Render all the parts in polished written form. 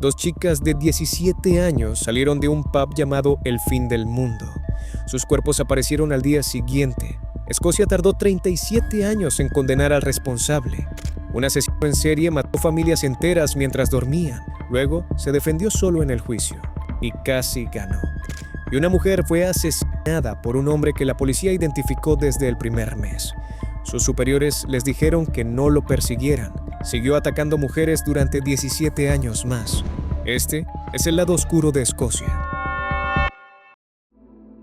Dos chicas de 17 años salieron de un pub llamado El Fin del Mundo. Sus cuerpos aparecieron al día siguiente. Escocia tardó 37 años en condenar al responsable. Un asesino en serie mató familias enteras mientras dormían. Luego se defendió solo en el juicio y casi ganó. Y una mujer fue asesinada por un hombre que la policía identificó desde el primer mes. Sus superiores les dijeron que no lo persiguieran. Siguió atacando mujeres durante 17 años más. Este es el lado oscuro de Escocia.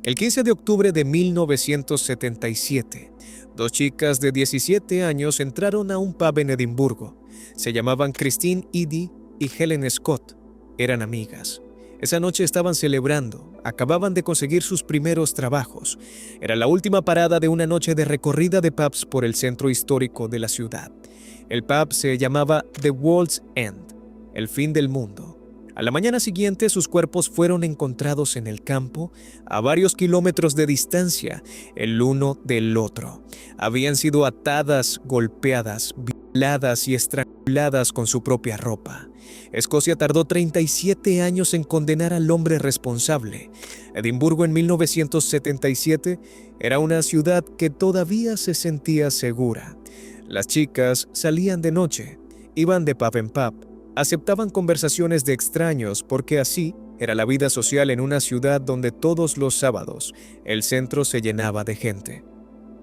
El 15 de octubre de 1977, dos chicas de 17 años entraron a un pub en Edimburgo. Se llamaban Christine Eady y Helen Scott. Eran amigas. Esa noche estaban celebrando. Acababan de conseguir sus primeros trabajos. Era la última parada de una noche de recorrida de pubs por el centro histórico de la ciudad. El pub se llamaba The World's End, el fin del mundo. A la mañana siguiente, sus cuerpos fueron encontrados en el campo, a varios kilómetros de distancia, el uno del otro. Habían sido atadas, golpeadas, violadas y estranguladas con su propia ropa. Escocia tardó 37 años en condenar al hombre responsable. Edimburgo en 1977 era una ciudad que todavía se sentía segura. Las chicas salían de noche, iban de pub en pub, aceptaban conversaciones de extraños porque así era la vida social en una ciudad donde todos los sábados el centro se llenaba de gente.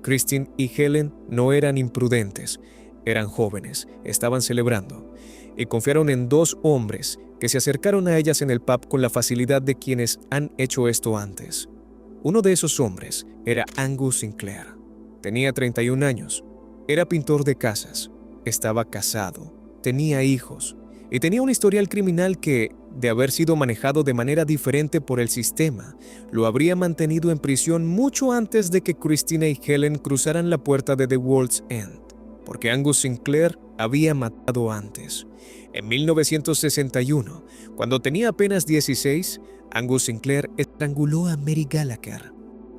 Christine y Helen no eran imprudentes, eran jóvenes, estaban celebrando y confiaron en dos hombres que se acercaron a ellas en el pub con la facilidad de quienes han hecho esto antes. Uno de esos hombres era Angus Sinclair. Tenía 31 años. Era pintor de casas, estaba casado, tenía hijos y tenía un historial criminal que, de haber sido manejado de manera diferente por el sistema, lo habría mantenido en prisión mucho antes de que Christina y Helen cruzaran la puerta de The World's End, porque Angus Sinclair había matado antes. En 1961, cuando tenía apenas 16, Angus Sinclair estranguló a Mary Gallagher.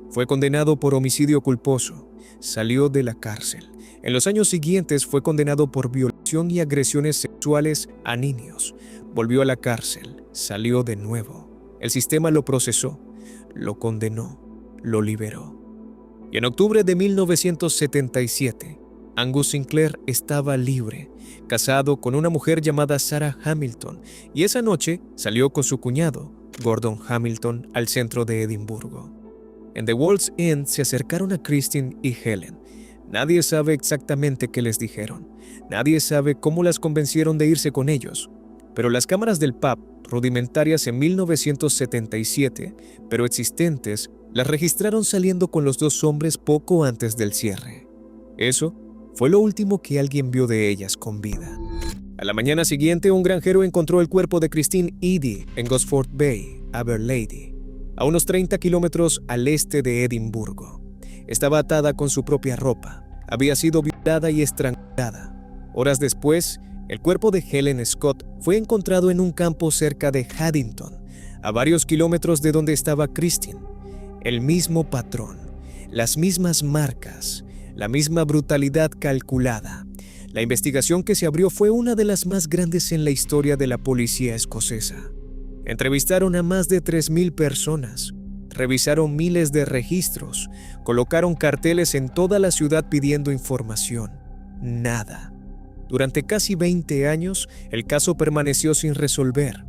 Fue condenado por homicidio culposo, salió de la cárcel. En los años siguientes fue condenado por violación y agresiones sexuales a niños. Volvió a la cárcel, salió de nuevo. El sistema lo procesó, lo condenó, lo liberó. Y en octubre de 1977, Angus Sinclair estaba libre, casado con una mujer llamada Sarah Hamilton, y esa noche salió con su cuñado, Gordon Hamilton, al centro de Edimburgo. En The World's End se acercaron a Christine y Helen. Nadie sabe exactamente qué les dijeron. Nadie sabe cómo las convencieron de irse con ellos. Pero las cámaras del pub, rudimentarias en 1977, pero existentes, las registraron saliendo con los dos hombres poco antes del cierre. Eso fue lo último que alguien vio de ellas con vida. A la mañana siguiente, un granjero encontró el cuerpo de Christine Eady en Gosford Bay, Aberlady, a unos 30 kilómetros al este de Edimburgo. Estaba atada con su propia ropa. Había sido violada y estrangulada. Horas después, el cuerpo de Helen Scott fue encontrado en un campo cerca de Haddington, a varios kilómetros de donde estaba Christine. El mismo patrón, las mismas marcas, la misma brutalidad calculada. La investigación que se abrió fue una de las más grandes en la historia de la policía escocesa. Entrevistaron a más de 3,000 personas. Revisaron miles de registros, colocaron carteles en toda la ciudad pidiendo información. Nada. Durante casi 20 años, el caso permaneció sin resolver.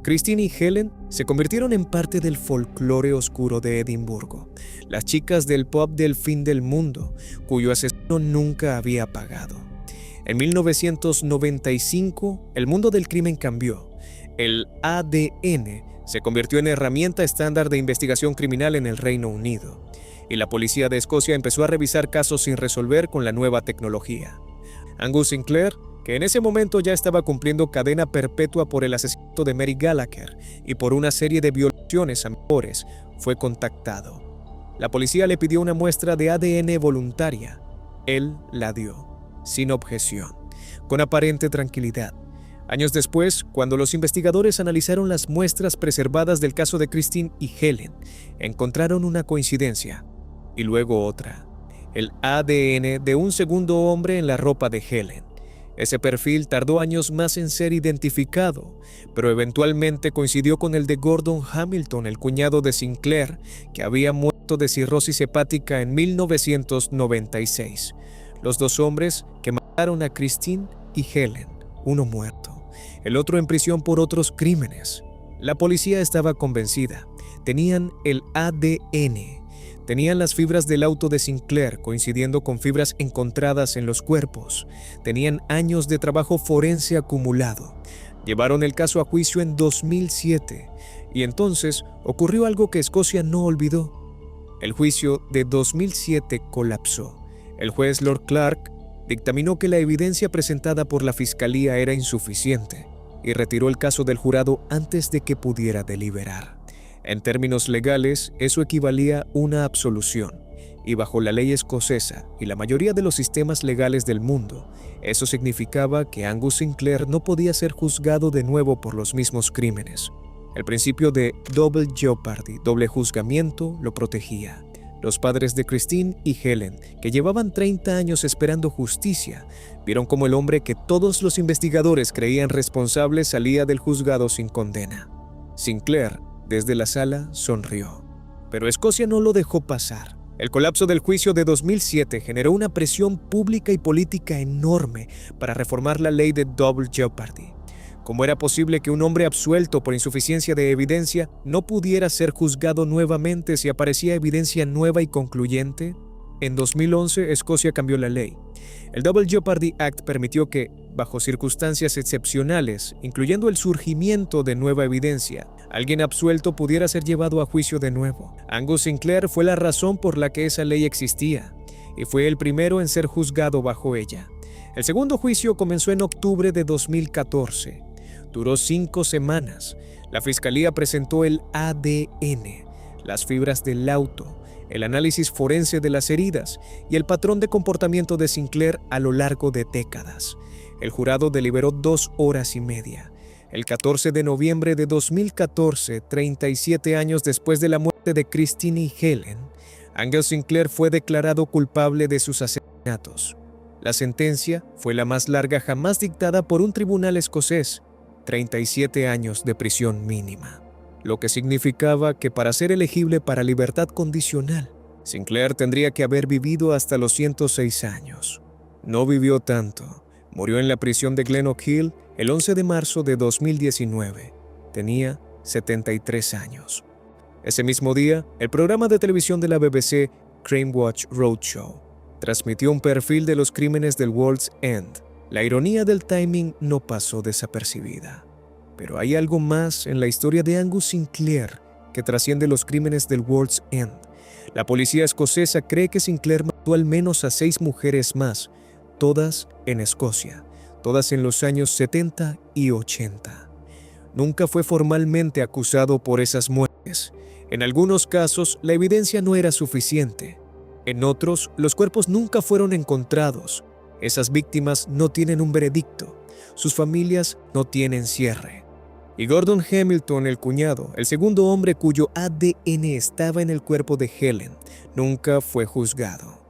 Christine y Helen se convirtieron en parte del folclore oscuro de Edimburgo, las chicas del pub del fin del mundo, cuyo asesino nunca había pagado. En 1995, el mundo del crimen cambió. El ADN se convirtió en herramienta estándar de investigación criminal en el Reino Unido, y la policía de Escocia empezó a revisar casos sin resolver con la nueva tecnología. Angus Sinclair, que en ese momento ya estaba cumpliendo cadena perpetua por el asesinato de Mary Gallagher y por una serie de violaciones a menores, fue contactado. La policía le pidió una muestra de ADN voluntaria. Él la dio, sin objeción, con aparente tranquilidad. Años después, cuando los investigadores analizaron las muestras preservadas del caso de Christine y Helen, encontraron una coincidencia, y luego otra: el ADN de un segundo hombre en la ropa de Helen. Ese perfil tardó años más en ser identificado, pero eventualmente coincidió con el de Gordon Hamilton, el cuñado de Sinclair, que había muerto de cirrosis hepática en 1996. Los dos hombres que mataron a Christine y Helen, uno muerto, el otro en prisión por otros crímenes. La policía estaba convencida. Tenían el ADN. Tenían las fibras del auto de Sinclair coincidiendo con fibras encontradas en los cuerpos. Tenían años de trabajo forense acumulado. Llevaron el caso a juicio en 2007 y entonces ocurrió algo que Escocia no olvidó. El juicio de 2007 colapsó. El juez Lord Clark dictaminó que la evidencia presentada por la fiscalía era insuficiente y retiró el caso del jurado antes de que pudiera deliberar. En términos legales, eso equivalía a una absolución, y bajo la ley escocesa y la mayoría de los sistemas legales del mundo, eso significaba que Angus Sinclair no podía ser juzgado de nuevo por los mismos crímenes. El principio de double jeopardy, doble juzgamiento, lo protegía. Los padres de Christine y Helen, que llevaban 30 años esperando justicia, vieron como el hombre que todos los investigadores creían responsable salía del juzgado sin condena. Sinclair, desde la sala, sonrió. Pero Escocia no lo dejó pasar. El colapso del juicio de 2007 generó una presión pública y política enorme para reformar la ley de double jeopardy. ¿Cómo era posible que un hombre absuelto por insuficiencia de evidencia no pudiera ser juzgado nuevamente si aparecía evidencia nueva y concluyente? En 2011, Escocia cambió la ley. El Double Jeopardy Act permitió que, bajo circunstancias excepcionales, incluyendo el surgimiento de nueva evidencia, alguien absuelto pudiera ser llevado a juicio de nuevo. Angus Sinclair fue la razón por la que esa ley existía, y fue el primero en ser juzgado bajo ella. El segundo juicio comenzó en octubre de 2014. Duró 5 semanas. La fiscalía presentó el ADN, las fibras del auto, el análisis forense de las heridas y el patrón de comportamiento de Sinclair a lo largo de décadas. El jurado deliberó 2 horas y media. El 14 de noviembre de 2014, 37 años después de la muerte de Christine y Helen, Angus Sinclair fue declarado culpable de sus asesinatos. La sentencia fue la más larga jamás dictada por un tribunal escocés, 37 años de prisión mínima, lo que significaba que para ser elegible para libertad condicional, Sinclair tendría que haber vivido hasta los 106 años. No vivió tanto. Murió en la prisión de Glen Oak Hill el 11 de marzo de 2019. Tenía 73 años. Ese mismo día, el programa de televisión de la BBC, Crime Watch Roadshow, transmitió un perfil de los crímenes del World's End. La ironía del timing no pasó desapercibida. Pero hay algo más en la historia de Angus Sinclair que trasciende los crímenes del World's End. La policía escocesa cree que Sinclair mató al menos a 6 mujeres más, todas en Escocia, todas en los años 70 y 80. Nunca fue formalmente acusado por esas muertes. En algunos casos, la evidencia no era suficiente. En otros, los cuerpos nunca fueron encontrados. Esas víctimas no tienen un veredicto. Sus familias no tienen cierre. Y Gordon Hamilton, el cuñado, el segundo hombre cuyo ADN estaba en el cuerpo de Helen, nunca fue juzgado.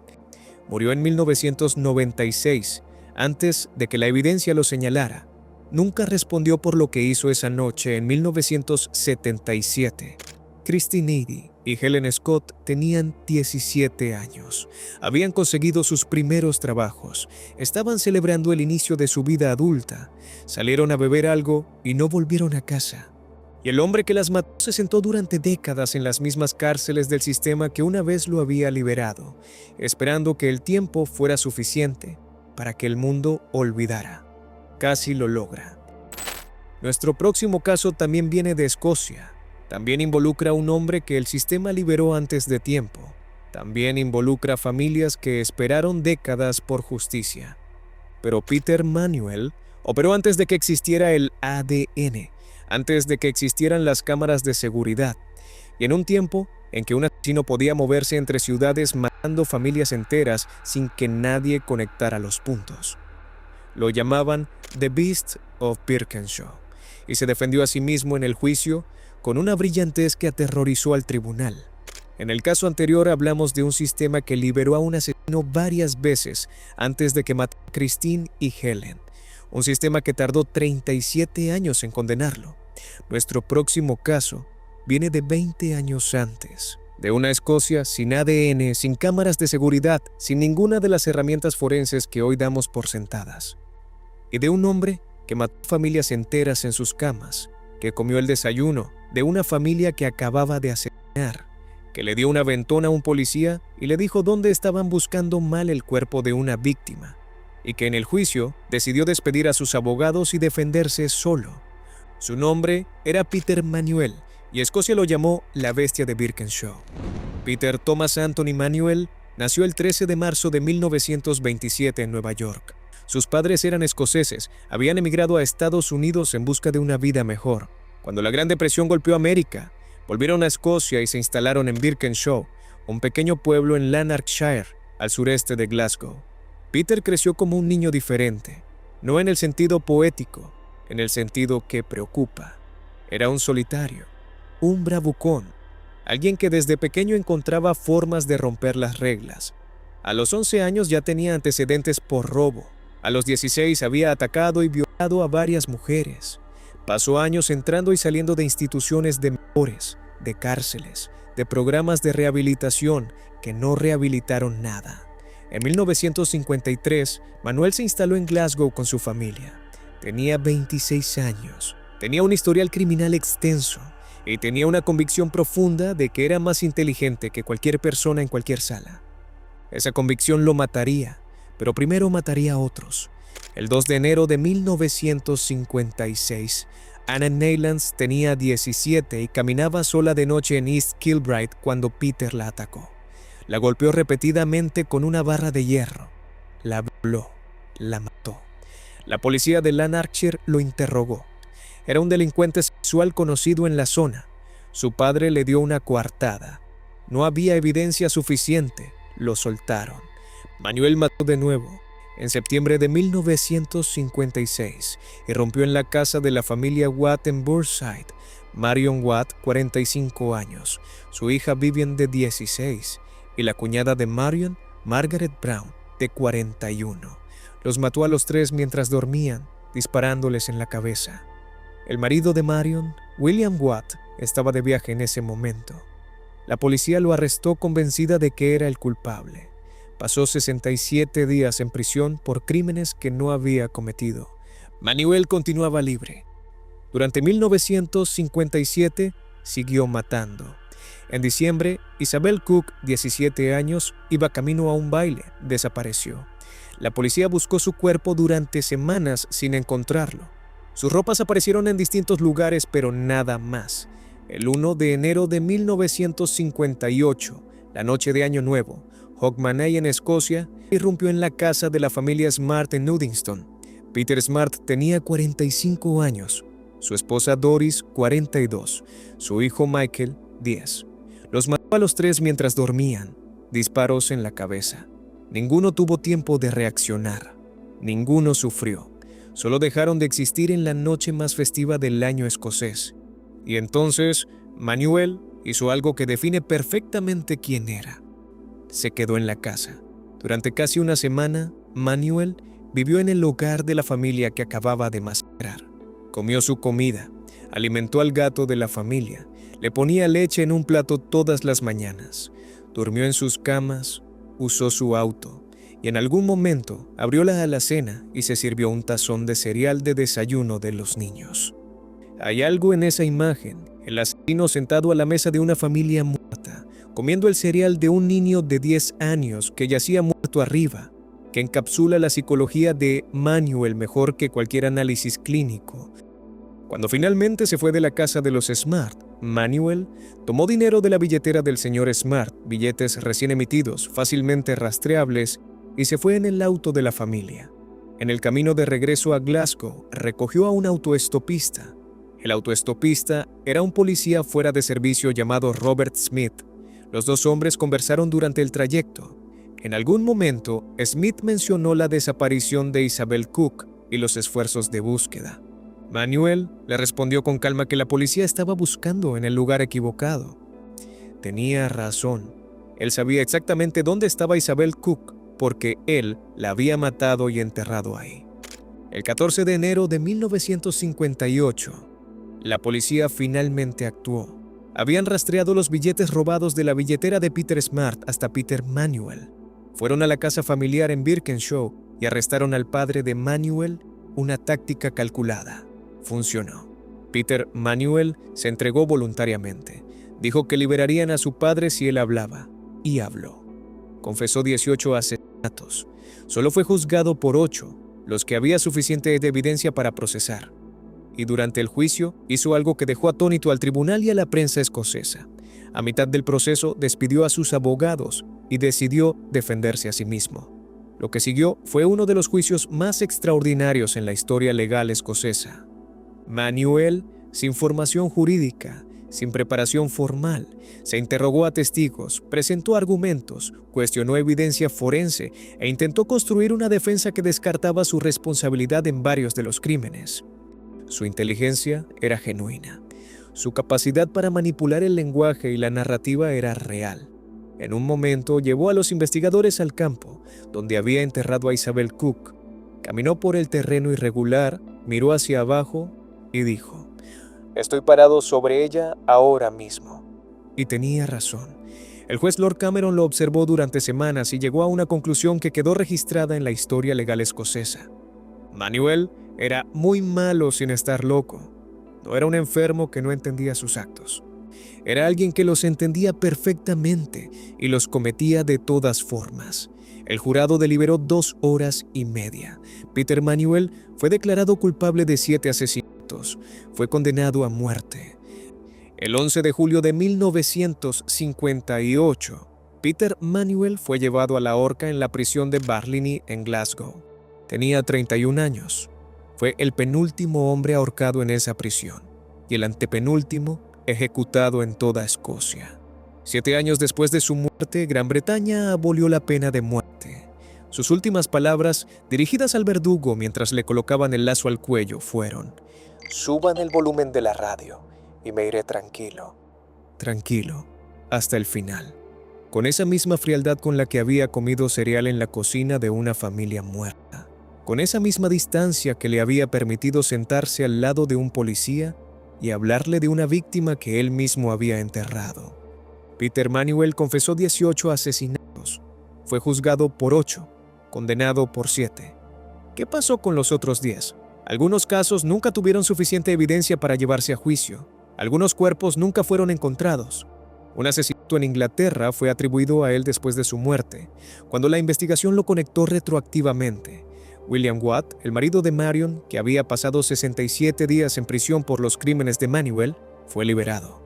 Murió en 1996, antes de que la evidencia lo señalara. Nunca respondió por lo que hizo esa noche en 1977. Christine Eddy y Helen Scott tenían 17 años. Habían conseguido sus primeros trabajos. Estaban celebrando el inicio de su vida adulta. Salieron a beber algo y no volvieron a casa. Y el hombre que las mató se sentó durante décadas en las mismas cárceles del sistema que una vez lo había liberado, esperando que el tiempo fuera suficiente para que el mundo olvidara. Casi lo logra. Nuestro próximo caso también viene de Escocia. También involucra a un hombre que el sistema liberó antes de tiempo. También involucra a familias que esperaron décadas por justicia. Pero Peter Manuel operó antes de que existiera el ADN, antes de que existieran las cámaras de seguridad, y en un tiempo en que un asesino podía moverse entre ciudades matando familias enteras sin que nadie conectara los puntos. Lo llamaban The Beast of Birkenshaw, y se defendió a sí mismo en el juicio con una brillantez que aterrorizó al tribunal. En el caso anterior hablamos de un sistema que liberó a un asesino varias veces antes de que matara a Christine y Helen, un sistema que tardó 37 años en condenarlo. Nuestro próximo caso viene de 20 años antes, de una Escocia sin ADN, sin cámaras de seguridad, sin ninguna de las herramientas forenses que hoy damos por sentadas, y de un hombre que mató familias enteras en sus camas, que comió el desayuno de una familia que acababa de asesinar, que le dio un aventón a un policía y le dijo dónde estaban buscando mal el cuerpo de una víctima, y que en el juicio decidió despedir a sus abogados y defenderse solo. Su nombre era Peter Manuel, y Escocia lo llamó la bestia de Birkenshaw. Peter Thomas Anthony Manuel nació el 13 de marzo de 1927 en Nueva York. Sus padres eran escoceses, habían emigrado a Estados Unidos en busca de una vida mejor. Cuando la Gran Depresión golpeó América, volvieron a Escocia y se instalaron en Birkenshaw, un pequeño pueblo en Lanarkshire, al sureste de Glasgow. Peter creció como un niño diferente, no en el sentido poético, en el sentido que preocupa. Era un solitario, un bravucón, alguien que desde pequeño encontraba formas de romper las reglas. A los 11 años ya tenía antecedentes por robo. A los 16 había atacado y violado a varias mujeres. Pasó años entrando y saliendo de instituciones de menores, de cárceles, de programas de rehabilitación que no rehabilitaron nada. En 1953, Manuel se instaló en Glasgow con su familia. Tenía 26 años, tenía un historial criminal extenso y tenía una convicción profunda de que era más inteligente que cualquier persona en cualquier sala. Esa convicción lo mataría, pero primero mataría a otros. El 2 de enero de 1956, Anna Neylands tenía 17 y caminaba sola de noche en East Kilbride cuando Peter la atacó. La golpeó repetidamente con una barra de hierro. La violó, la mató. La policía de Lanarkshire lo interrogó. Era un delincuente sexual conocido en la zona. Su padre le dio una coartada. No había evidencia suficiente. Lo soltaron. Manuel mató de nuevo, en septiembre de 1956, y rompió en la casa de la familia Watt en Burnside. Marion Watt, 45 años, su hija Vivian de 16, y la cuñada de Marion, Margaret Brown, de 41. Los mató a los tres mientras dormían, disparándoles en la cabeza. El marido de Marion, William Watt, estaba de viaje en ese momento. La policía lo arrestó convencida de que era el culpable. Pasó 67 días en prisión por crímenes que no había cometido. Manuel continuaba libre. Durante 1957 siguió matando. En diciembre, Isabel Cook, 17 años, iba camino a un baile. Desapareció. La policía buscó su cuerpo durante semanas sin encontrarlo. Sus ropas aparecieron en distintos lugares, pero nada más. El 1 de enero de 1958, la noche de Año Nuevo, Hogmanay en Escocia irrumpió en la casa de la familia Smart en Uddingston. Peter Smart tenía 45 años, su esposa Doris 42, su hijo Michael 10. Los mató a los tres mientras dormían, disparos en la cabeza. Ninguno tuvo tiempo de reaccionar, ninguno sufrió. Solo dejaron de existir en la noche más festiva del año escocés. Y entonces, Manuel hizo algo que define perfectamente quién era. Se quedó en la casa. Durante casi una semana, Manuel vivió en el hogar de la familia que acababa de masacrar. Comió su comida, alimentó al gato de la familia, le ponía leche en un plato todas las mañanas, durmió en sus camas, usó su auto y en algún momento abrió la alacena y se sirvió un tazón de cereal de desayuno de los niños. Hay algo en esa imagen, el asesino sentado a la mesa de una familia muerta, comiendo el cereal de un niño de 10 años que yacía muerto arriba, que encapsula la psicología de Manuel mejor que cualquier análisis clínico. Cuando finalmente se fue de la casa de los Smart, Manuel tomó dinero de la billetera del señor Smart, billetes recién emitidos, fácilmente rastreables, y se fue en el auto de la familia. En el camino de regreso a Glasgow, recogió a un autoestopista. El autoestopista era un policía fuera de servicio llamado Robert Smith. Los dos hombres conversaron durante el trayecto. En algún momento, Smith mencionó la desaparición de Isabel Cook y los esfuerzos de búsqueda. Manuel le respondió con calma que la policía estaba buscando en el lugar equivocado. Tenía razón. Él sabía exactamente dónde estaba Isabel Cook, porque él la había matado y enterrado ahí. El 14 de enero de 1958, la policía finalmente actuó. Habían rastreado los billetes robados de la billetera de Peter Smart hasta Peter Manuel. Fueron a la casa familiar en Birkenshaw y arrestaron al padre de Manuel. Una táctica calculada. Funcionó. Peter Manuel se entregó voluntariamente. Dijo que liberarían a su padre si él hablaba. Y habló. Confesó 18 asesinatos. Solo fue juzgado por 8, los que había suficiente de evidencia para procesar. Y durante el juicio hizo algo que dejó atónito al tribunal y a la prensa escocesa. A mitad del proceso despidió a sus abogados y decidió defenderse a sí mismo. Lo que siguió fue uno de los juicios más extraordinarios en la historia legal escocesa. Manuel, sin formación jurídica, sin preparación formal, se interrogó a testigos, presentó argumentos, cuestionó evidencia forense e intentó construir una defensa que descartaba su responsabilidad en varios de los crímenes. Su inteligencia era genuina. Su capacidad para manipular el lenguaje y la narrativa era real. En un momento llevó a los investigadores al campo, donde había enterrado a Isabel Cook. Caminó por el terreno irregular, miró hacia abajo y dijo: «Estoy parado sobre ella ahora mismo». Y tenía razón. El juez Lord Cameron lo observó durante semanas y llegó a una conclusión que quedó registrada en la historia legal escocesa. Manuel era muy malo sin estar loco. No era un enfermo que no entendía sus actos. Era alguien que los entendía perfectamente y los cometía de todas formas. El jurado deliberó 2 horas y media. Peter Manuel fue declarado culpable de 7 asesinatos. Fue condenado a muerte. El 11 de julio de 1958, Peter Manuel fue llevado a la horca en la prisión de Barlinnie en Glasgow. Tenía 31 años. Fue el penúltimo hombre ahorcado en esa prisión y el antepenúltimo ejecutado en toda Escocia. 7 años después de su muerte, Gran Bretaña abolió la pena de muerte. Sus últimas palabras, dirigidas al verdugo mientras le colocaban el lazo al cuello, fueron: «Suban el volumen de la radio y me iré tranquilo». Tranquilo, hasta el final. Con esa misma frialdad con la que había comido cereal en la cocina de una familia muerta. Con esa misma distancia que le había permitido sentarse al lado de un policía y hablarle de una víctima que él mismo había enterrado. Peter Manuel confesó 18 asesinatos. Fue juzgado por 8, condenado por 7. ¿Qué pasó con los otros 10? Algunos casos nunca tuvieron suficiente evidencia para llevarse a juicio. Algunos cuerpos nunca fueron encontrados. Un asesinato en Inglaterra fue atribuido a él después de su muerte, cuando la investigación lo conectó retroactivamente. William Watt, el marido de Marion, que había pasado 67 días en prisión por los crímenes de Manuel, fue liberado.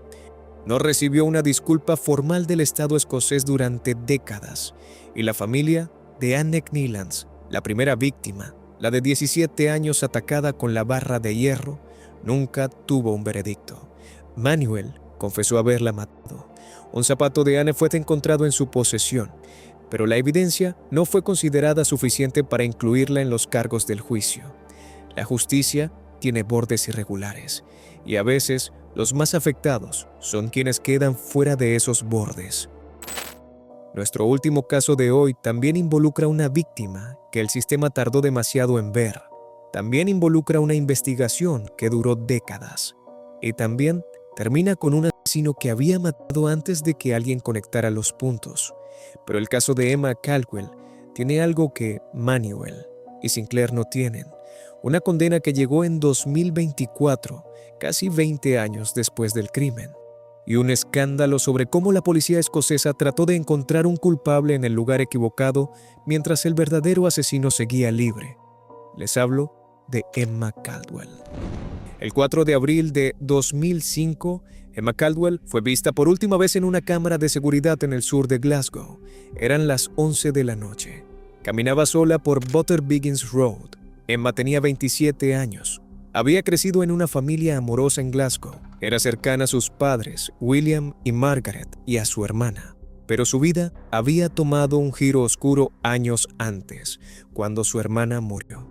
No recibió una disculpa formal del Estado escocés durante décadas, y la familia de Anne Neilands, la primera víctima, la de 17 años atacada con la barra de hierro, nunca tuvo un veredicto. Manuel confesó haberla matado. Un zapato de Anne fue encontrado en su posesión, pero la evidencia no fue considerada suficiente para incluirla en los cargos del juicio. La justicia tiene bordes irregulares, y a veces los más afectados son quienes quedan fuera de esos bordes. Nuestro último caso de hoy también involucra una víctima que el sistema tardó demasiado en ver. También involucra una investigación que duró décadas. Y también termina con un asesino que había matado antes de que alguien conectara los puntos. Pero el caso de Emma Caldwell tiene algo que Manuel y Sinclair no tienen: una condena que llegó en 2024, casi 20 años después del crimen, y un escándalo sobre cómo la policía escocesa trató de encontrar un culpable en el lugar equivocado mientras el verdadero asesino seguía libre. Les hablo de Emma Caldwell. El 4 de abril de 2005, Emma Caldwell fue vista por última vez en una cámara de seguridad en el sur de Glasgow. Eran las 11 de la noche. Caminaba sola por Butterbiggins Road. Emma tenía 27 años. Había crecido en una familia amorosa en Glasgow. Era cercana a sus padres, William y Margaret, y a su hermana. Pero su vida había tomado un giro oscuro años antes, cuando su hermana murió.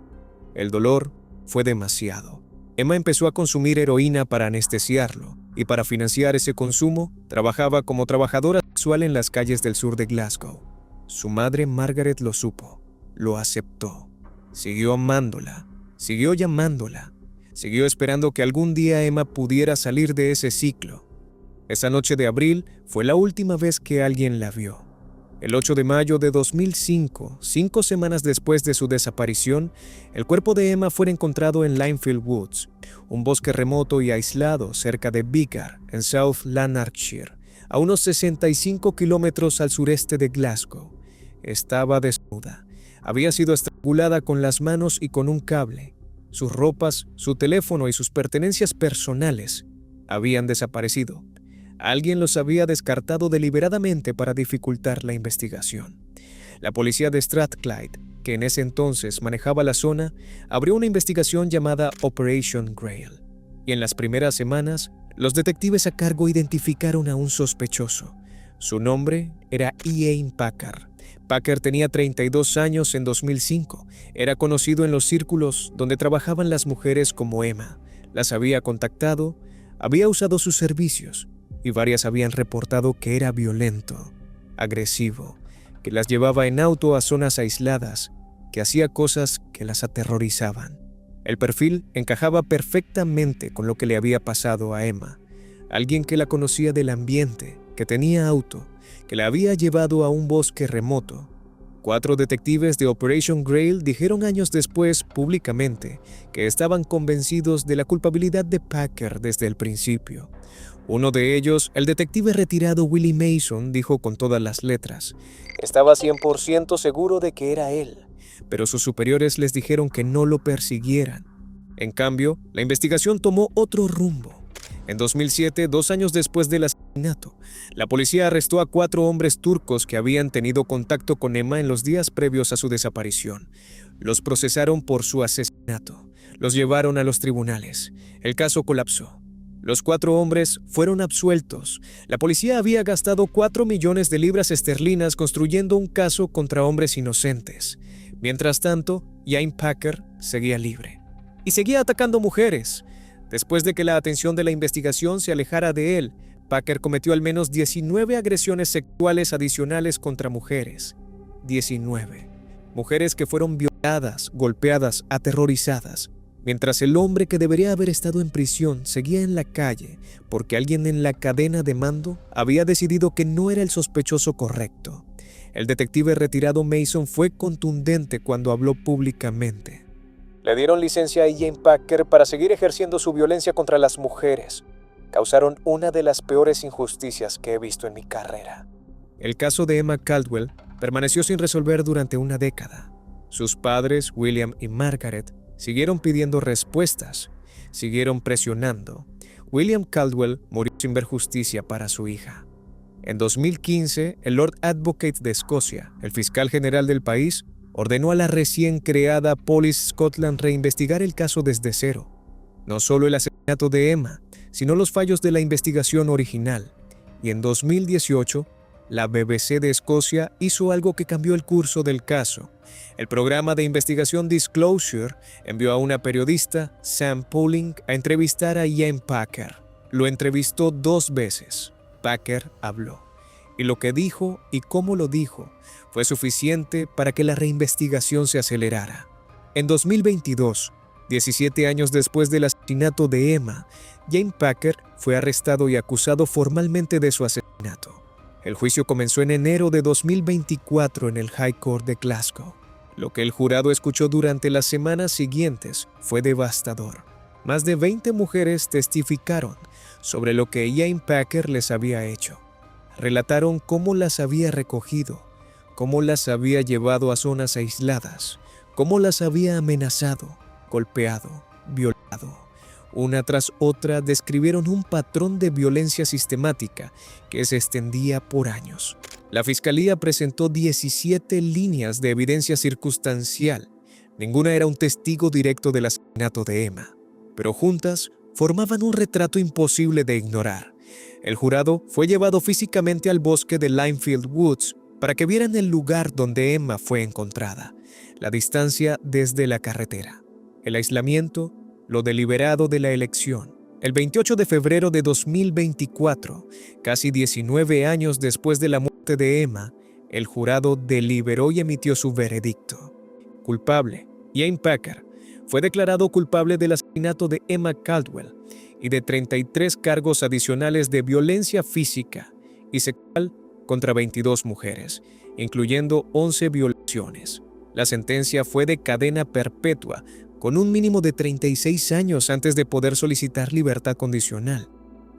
El dolor fue demasiado. Emma empezó a consumir heroína para anestesiarlo, y para financiar ese consumo, trabajaba como trabajadora sexual en las calles del sur de Glasgow. Su madre Margaret lo supo, lo aceptó, siguió amándola, Siguió llamándola. Siguió esperando que algún día Emma pudiera salir de ese ciclo. Esa noche de abril fue la última vez que alguien la vio. El 8 de mayo de 2005, 5 semanas después de su desaparición, el cuerpo de Emma fue encontrado en Linefield Woods, un bosque remoto y aislado cerca de Biggar, en South Lanarkshire, a unos 65 kilómetros al sureste de Glasgow. Estaba desnuda. Había sido estrangulada con las manos y con un cable. Sus ropas, su teléfono y sus pertenencias personales habían desaparecido. Alguien los había descartado deliberadamente para dificultar la investigación. La policía de Strathclyde, que en ese entonces manejaba la zona, abrió una investigación llamada Operation Grail. Y en las primeras semanas, los detectives a cargo identificaron a un sospechoso. Su nombre era Ian Packer. Packer tenía 32 años en 2005. Era conocido en los círculos donde trabajaban las mujeres como Emma. Las había contactado, había usado sus servicios y varias habían reportado que era violento, agresivo, que las llevaba en auto a zonas aisladas, que hacía cosas que las aterrorizaban. El perfil encajaba perfectamente con lo que le había pasado a Emma. Alguien que la conocía del ambiente, que tenía auto, que la había llevado a un bosque remoto. 4 detectives de Operation Grail dijeron años después públicamente que estaban convencidos de la culpabilidad de Packer desde el principio. Uno de ellos, el detective retirado Willie Mason, dijo con todas las letras: "Estaba 100% seguro de que era él, pero sus superiores les dijeron que no lo persiguieran". En cambio, la investigación tomó otro rumbo. En 2007, 2 años después del asesinato, la policía arrestó a 4 hombres turcos que habían tenido contacto con Emma en los días previos a su desaparición. Los procesaron por su asesinato. Los llevaron a los tribunales. El caso colapsó. Los 4 hombres fueron absueltos. La policía había gastado 4 millones de libras esterlinas construyendo un caso contra hombres inocentes. Mientras tanto, Ian Packer seguía libre. Y seguía atacando mujeres. Después de que la atención de la investigación se alejara de él, Packer cometió al menos 19 agresiones sexuales adicionales contra mujeres. 19. Mujeres que fueron violadas, golpeadas, aterrorizadas. Mientras el hombre que debería haber estado en prisión seguía en la calle porque alguien en la cadena de mando había decidido que no era el sospechoso correcto. El detective retirado Mason fue contundente cuando habló públicamente. Le dieron licencia a Ian Packer para seguir ejerciendo su violencia contra las mujeres. Causaron una de las peores injusticias que he visto en mi carrera. El caso de Emma Caldwell permaneció sin resolver durante una década. Sus padres, William y Margaret, siguieron pidiendo respuestas, siguieron presionando. William Caldwell murió sin ver justicia para su hija. En 2015, el Lord Advocate de Escocia, el fiscal general del país, ordenó a la recién creada Police Scotland reinvestigar el caso desde cero. No solo el asesinato de Emma, sino los fallos de la investigación original. Y en 2018, la BBC de Escocia hizo algo que cambió el curso del caso. El programa de investigación Disclosure envió a una periodista, Sam Pauling, a entrevistar a Ian Packer. Lo entrevistó 2 veces. Packer habló. Y lo que dijo y cómo lo dijo fue suficiente para que la reinvestigación se acelerara. En 2022, 17 años después del asesinato de Emma, Ian Packer fue arrestado y acusado formalmente de su asesinato. El juicio comenzó en enero de 2024 en el High Court de Glasgow. Lo que el jurado escuchó durante las semanas siguientes fue devastador. Más de 20 mujeres testificaron sobre lo que Ian Packer les había hecho. Relataron cómo las había recogido, cómo las había llevado a zonas aisladas, cómo las había amenazado, golpeado, violado. Una tras otra describieron un patrón de violencia sistemática que se extendía por años. La fiscalía presentó 17 líneas de evidencia circunstancial. Ninguna era un testigo directo del asesinato de Emma, pero juntas formaban un retrato imposible de ignorar. El jurado fue llevado físicamente al bosque de Linefield Woods para que vieran el lugar donde Emma fue encontrada, la distancia desde la carretera, el aislamiento, lo deliberado de la elección. El 28 de febrero de 2024, casi 19 años después de la muerte de Emma, el jurado deliberó y emitió su veredicto. Culpable, Ian Packer, fue declarado culpable del asesinato de Emma Caldwell y de 33 cargos adicionales de violencia física y sexual contra 22 mujeres, incluyendo 11 violaciones. La sentencia fue de cadena perpetua, con un mínimo de 36 años antes de poder solicitar libertad condicional.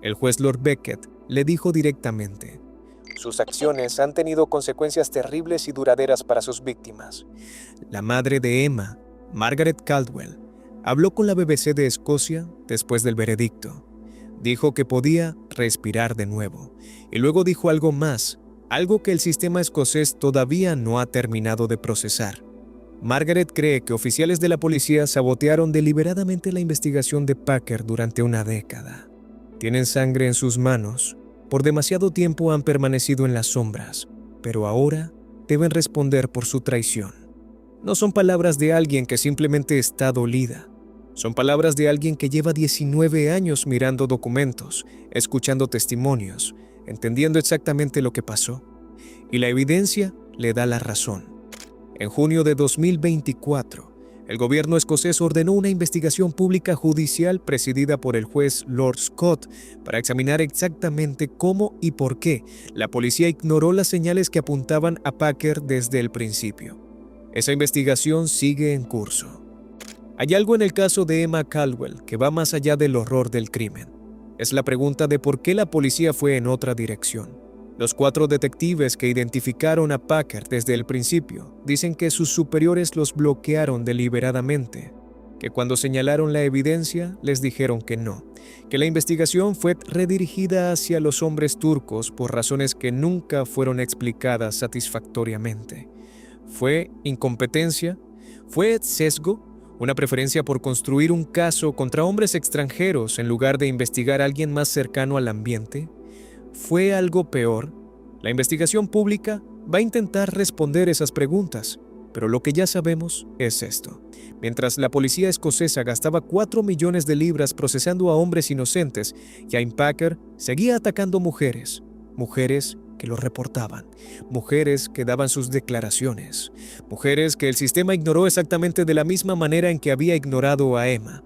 El juez Lord Beckett le dijo directamente: sus acciones han tenido consecuencias terribles y duraderas para sus víctimas. La madre de Emma, Margaret Caldwell, habló con la BBC de Escocia después del veredicto. Dijo que podía respirar de nuevo, y luego dijo algo más, algo que el sistema escocés todavía no ha terminado de procesar. Margaret cree que oficiales de la policía sabotearon deliberadamente la investigación de Packer durante una década. Tienen sangre en sus manos. Por demasiado tiempo han permanecido en las sombras, pero ahora deben responder por su traición. No son palabras de alguien que simplemente está dolida. Son palabras de alguien que lleva 19 años mirando documentos, escuchando testimonios, entendiendo exactamente lo que pasó. Y la evidencia le da la razón. En junio de 2024, el gobierno escocés ordenó una investigación pública judicial presidida por el juez Lord Scott para examinar exactamente cómo y por qué la policía ignoró las señales que apuntaban a Packer desde el principio. Esa investigación sigue en curso. Hay algo en el caso de Emma Caldwell que va más allá del horror del crimen. Es la pregunta de por qué la policía fue en otra dirección. Los 4 detectives que identificaron a Packer desde el principio dicen que sus superiores los bloquearon deliberadamente, que cuando señalaron la evidencia les dijeron que no, que la investigación fue redirigida hacia los hombres turcos por razones que nunca fueron explicadas satisfactoriamente. ¿Fue incompetencia? ¿Fue sesgo? ¿Una preferencia por construir un caso contra hombres extranjeros en lugar de investigar a alguien más cercano al ambiente? ¿Fue algo peor? La investigación pública va a intentar responder esas preguntas, pero lo que ya sabemos es esto. Mientras la policía escocesa gastaba 4 millones de libras procesando a hombres inocentes, Jane Packer seguía atacando mujeres que lo reportaban, mujeres que daban sus declaraciones, mujeres que el sistema ignoró exactamente de la misma manera en que había ignorado a Emma.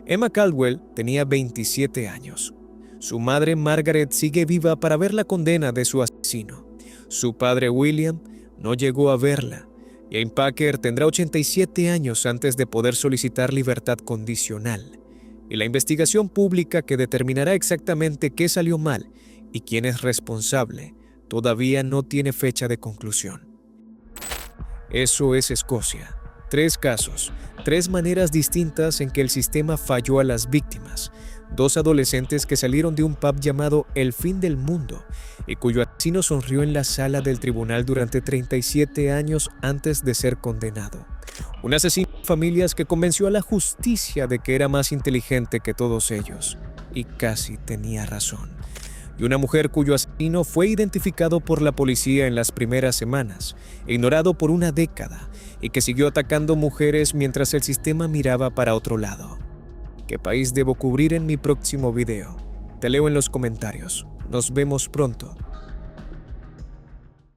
Emma Caldwell tenía 27 años. Su madre Margaret sigue viva para ver la condena de su asesino. Su padre William no llegó a verla. Jane Packer tendrá 87 años antes de poder solicitar libertad condicional. Y la investigación pública que determinará exactamente qué salió mal y quién es responsable todavía no tiene fecha de conclusión. Eso es Escocia. 3 casos, 3 maneras distintas en que el sistema falló a las víctimas. 2 adolescentes que salieron de un pub llamado El Fin del Mundo y cuyo asesino sonrió en la sala del tribunal durante 37 años antes de ser condenado. Un asesino de familias que convenció a la justicia de que era más inteligente que todos ellos y casi tenía razón. Y una mujer cuyo asesino fue identificado por la policía en las primeras semanas, ignorado por una década y que siguió atacando mujeres mientras el sistema miraba para otro lado. ¿Qué país debo cubrir en mi próximo video? Te leo en los comentarios. Nos vemos pronto.